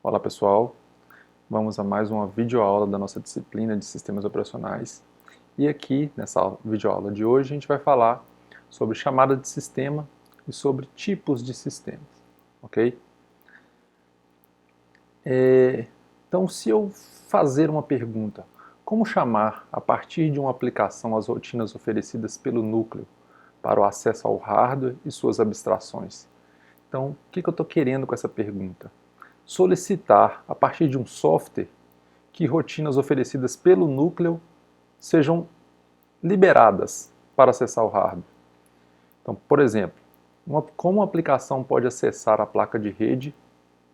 Olá pessoal, vamos a mais uma videoaula da nossa disciplina de sistemas operacionais. E aqui, nessa videoaula de hoje, a gente vai falar sobre chamada de sistema e sobre tipos de sistemas, ok? Então, se eu fazer uma pergunta, como chamar, a partir de uma aplicação, as rotinas oferecidas pelo núcleo para o acesso ao hardware e suas abstrações? Então, o que eu estou querendo com essa pergunta? Solicitar, a partir de um software, que rotinas oferecidas pelo núcleo sejam liberadas para acessar o hardware. Então, por exemplo, como uma aplicação pode acessar a placa de rede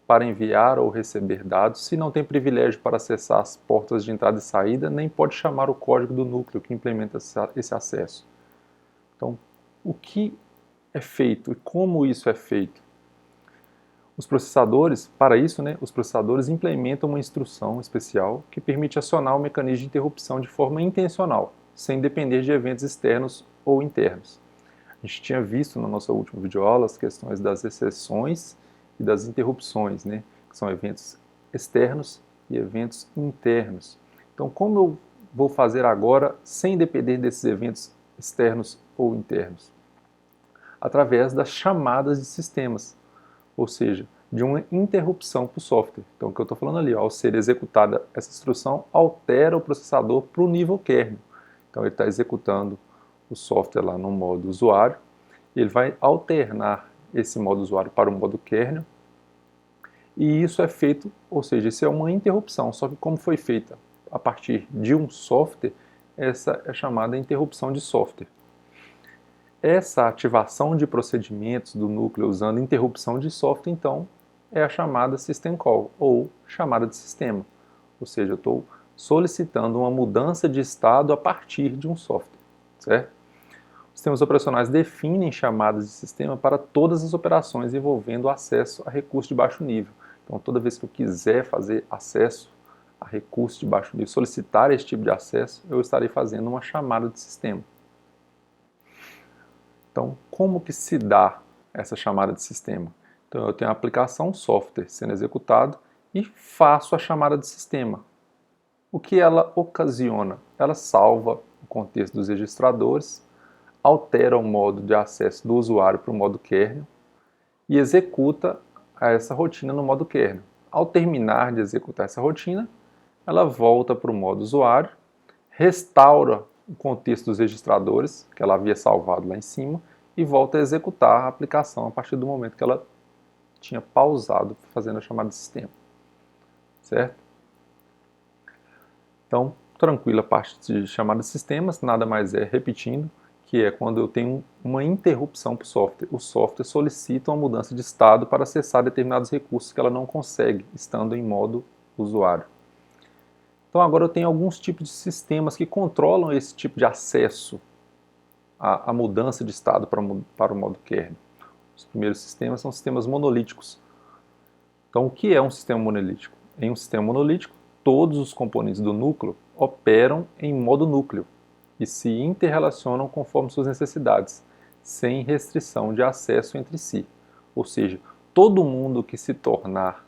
para enviar ou receber dados se não tem privilégio para acessar as portas de entrada e saída, nem pode chamar o código do núcleo que implementa esse acesso. Então, o que é feito e como isso é feito? Os processadores, para isso, os processadores implementam uma instrução especial que permite acionar o mecanismo de interrupção de forma intencional, sem depender de eventos externos ou internos. A gente tinha visto na nossa última videoaula as questões das exceções e das interrupções, que são eventos externos e eventos internos. Então, como eu vou fazer agora sem depender desses eventos externos ou internos? Através das chamadas de sistemas, ou seja, de uma interrupção para o software. Então, o que eu estou falando ali, ao ser executada essa instrução, altera o processador para o nível kernel. Então, ele está executando o software lá no modo usuário, e ele vai alternar esse modo usuário para o modo kernel, e isso é feito, ou seja, isso é uma interrupção, só que como foi feita a partir de um software, essa é chamada interrupção de software. Essa ativação de procedimentos do núcleo usando interrupção de software, então, é a chamada system call, ou chamada de sistema. Ou seja, eu estou solicitando uma mudança de estado a partir de um software, certo? Os sistemas operacionais definem chamadas de sistema para todas as operações envolvendo acesso a recursos de baixo nível. Então, toda vez que eu quiser fazer acesso a recursos de baixo nível, solicitar esse tipo de acesso, eu estarei fazendo uma chamada de sistema. Então, como que se dá essa chamada de sistema? Então, eu tenho a aplicação software sendo executado e faço a chamada de sistema. O que ela ocasiona? Ela salva o contexto dos registradores, altera o modo de acesso do usuário para o modo kernel e executa essa rotina no modo kernel. Ao terminar de executar essa rotina, ela volta para o modo usuário, restaura o contexto dos registradores, que ela havia salvado lá em cima, e volta a executar a aplicação a partir do momento que ela tinha pausado fazendo a chamada de sistema. Certo? Então, tranquila a parte de chamada de sistemas, nada mais é, repetindo, que é quando eu tenho uma interrupção para o software. O software solicita uma mudança de estado para acessar determinados recursos que ela não consegue, estando em modo usuário. Então agora eu tenho alguns tipos de sistemas que controlam esse tipo de acesso à mudança de estado para o modo kernel. Os primeiros sistemas são sistemas monolíticos. Então o que é um sistema monolítico? Em um sistema monolítico, todos os componentes do núcleo operam em modo núcleo e se interrelacionam conforme suas necessidades, sem restrição de acesso entre si. Ou seja, todo mundo que se tornar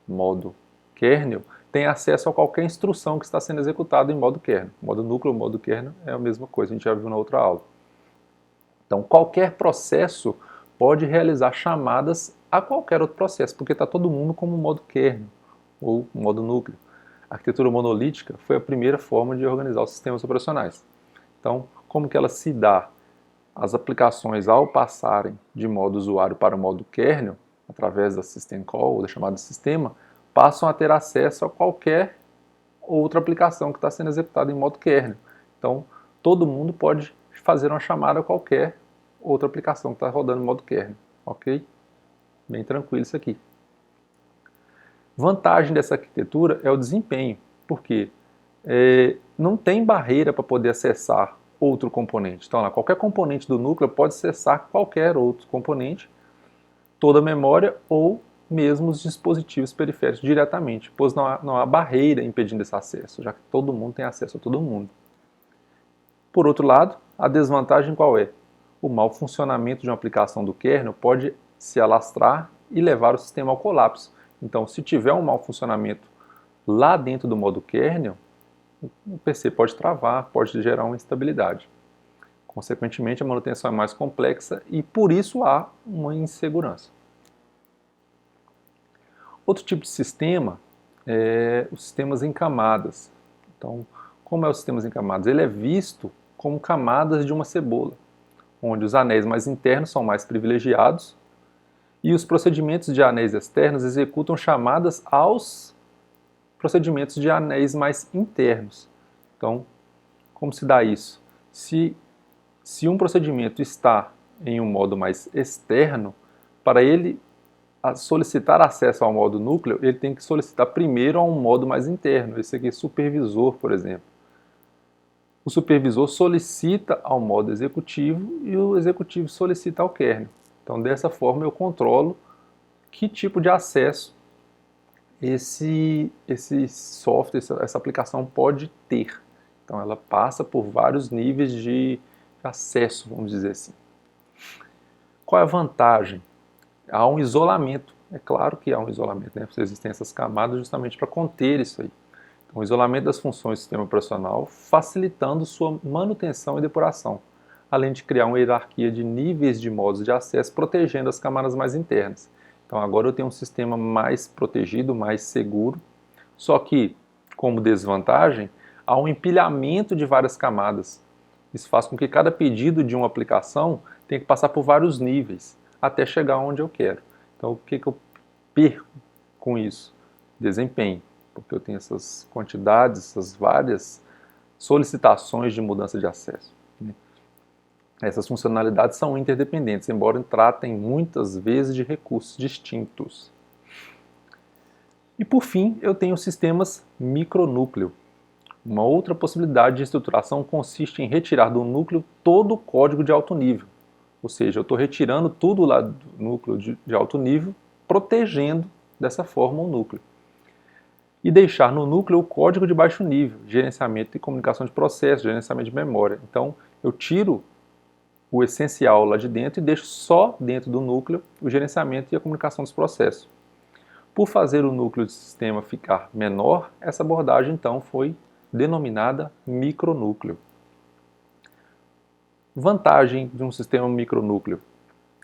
modo kernel tem acesso a qualquer instrução que está sendo executada em modo kernel. Modo núcleo, modo kernel é a mesma coisa, a gente já viu na outra aula. Então, qualquer processo pode realizar chamadas a qualquer outro processo, porque está todo mundo como modo kernel ou modo núcleo. A arquitetura monolítica foi a primeira forma de organizar os sistemas operacionais. Então, como que ela se dá? As aplicações, ao passarem de modo usuário para o modo kernel, através da system call, ou da chamada de sistema, passam a ter acesso a qualquer outra aplicação que está sendo executada em modo kernel. Então, todo mundo pode fazer uma chamada a qualquer outra aplicação que está rodando em modo kernel. Ok? Bem tranquilo isso aqui. Vantagem dessa arquitetura é o desempenho, porque não tem barreira para poder acessar outro componente. Então, lá, qualquer componente do núcleo pode acessar qualquer outro componente, toda a memória ou mesmo os dispositivos periféricos diretamente, pois não há barreira impedindo esse acesso, já que todo mundo tem acesso a todo mundo. Por outro lado, a desvantagem qual é? O mau funcionamento de uma aplicação do kernel pode se alastrar e levar o sistema ao colapso. Então, se tiver um mau funcionamento lá dentro do modo kernel, o PC pode travar, pode gerar uma instabilidade. Consequentemente, a manutenção é mais complexa e por isso há uma insegurança. Outro tipo de sistema é os sistemas em camadas. Então, como é os sistemas em camadas? Ele é visto como camadas de uma cebola, onde os anéis mais internos são mais privilegiados e os procedimentos de anéis externos executam chamadas aos procedimentos de anéis mais internos. Então, como se dá isso? Se um procedimento está em um modo mais externo, para ele solicitar acesso ao modo núcleo, ele tem que solicitar primeiro a um modo mais interno. Esse aqui é supervisor, por exemplo. O supervisor solicita ao modo executivo e o executivo solicita ao kernel. Então, dessa forma, eu controlo que tipo de acesso esse software, essa aplicação pode ter. Então, ela passa por vários níveis de acesso, vamos dizer assim. Qual é a vantagem? Há um isolamento. É claro que há um isolamento, né? Existem essas camadas justamente para conter isso aí. Então, o isolamento das funções do sistema operacional, facilitando sua manutenção e depuração, além de criar uma hierarquia de níveis de modos de acesso, protegendo as camadas mais internas. Então, agora eu tenho um sistema mais protegido, mais seguro, só que, como desvantagem, há um empilhamento de várias camadas. Isso faz com que cada pedido de uma aplicação tenha que passar por vários níveis, até chegar onde eu quero. Então, o que eu perco com isso? Desempenho, porque eu tenho essas quantidades, essas várias solicitações de mudança de acesso. Essas funcionalidades são interdependentes, embora tratem muitas vezes de recursos distintos. E por fim, eu tenho sistemas micronúcleo. Uma outra possibilidade de estruturação consiste em retirar do núcleo todo o código de alto nível. Ou seja, eu estou retirando tudo lá do núcleo de alto nível, protegendo dessa forma o núcleo. E deixar no núcleo o código de baixo nível, gerenciamento e comunicação de processos, gerenciamento de memória. Então, eu tiro o essencial lá de dentro e deixo só dentro do núcleo o gerenciamento e a comunicação dos processos. Por fazer o núcleo do sistema ficar menor, essa abordagem então foi denominada micronúcleo. Vantagem de um sistema micronúcleo: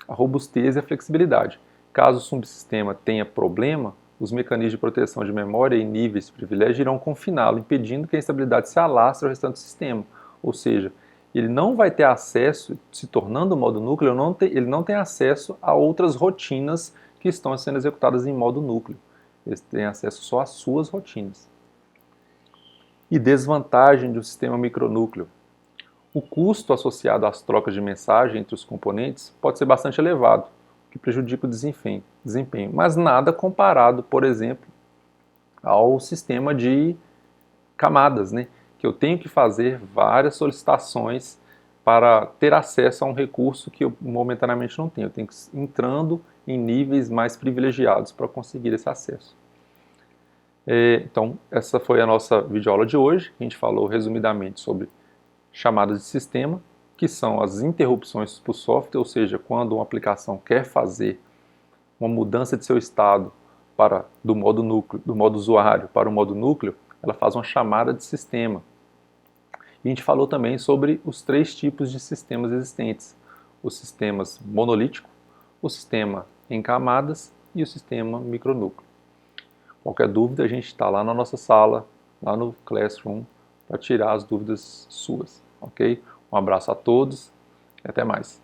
a robustez e a flexibilidade. Caso o subsistema tenha problema, os mecanismos de proteção de memória e níveis de privilégio irão confiná-lo, impedindo que a instabilidade se alastre ao restante do sistema. Ou seja, ele não vai ter acesso, se tornando modo núcleo, ele não tem acesso a outras rotinas que estão sendo executadas em modo núcleo. Ele tem acesso só às suas rotinas. E desvantagem de um sistema micronúcleo: o custo associado às trocas de mensagem entre os componentes pode ser bastante elevado, o que prejudica o desempenho, mas nada comparado, por exemplo, ao sistema de camadas, né? Que eu tenho que fazer várias solicitações para ter acesso a um recurso que eu momentaneamente não tenho. Eu tenho que ir entrando em níveis mais privilegiados para conseguir esse acesso. Então, essa foi a nossa videoaula de hoje. A gente falou resumidamente sobre chamadas de sistema, que são as interrupções por software, ou seja, quando uma aplicação quer fazer uma mudança de seu estado do modo usuário para o modo núcleo, ela faz uma chamada de sistema. E a gente falou também sobre os 3 tipos de sistemas existentes: os sistemas monolítico, o sistema em camadas e o sistema micronúcleo. Qualquer dúvida, a gente está lá na nossa sala, lá no Classroom, para tirar as dúvidas suas, ok? Um abraço a todos e até mais.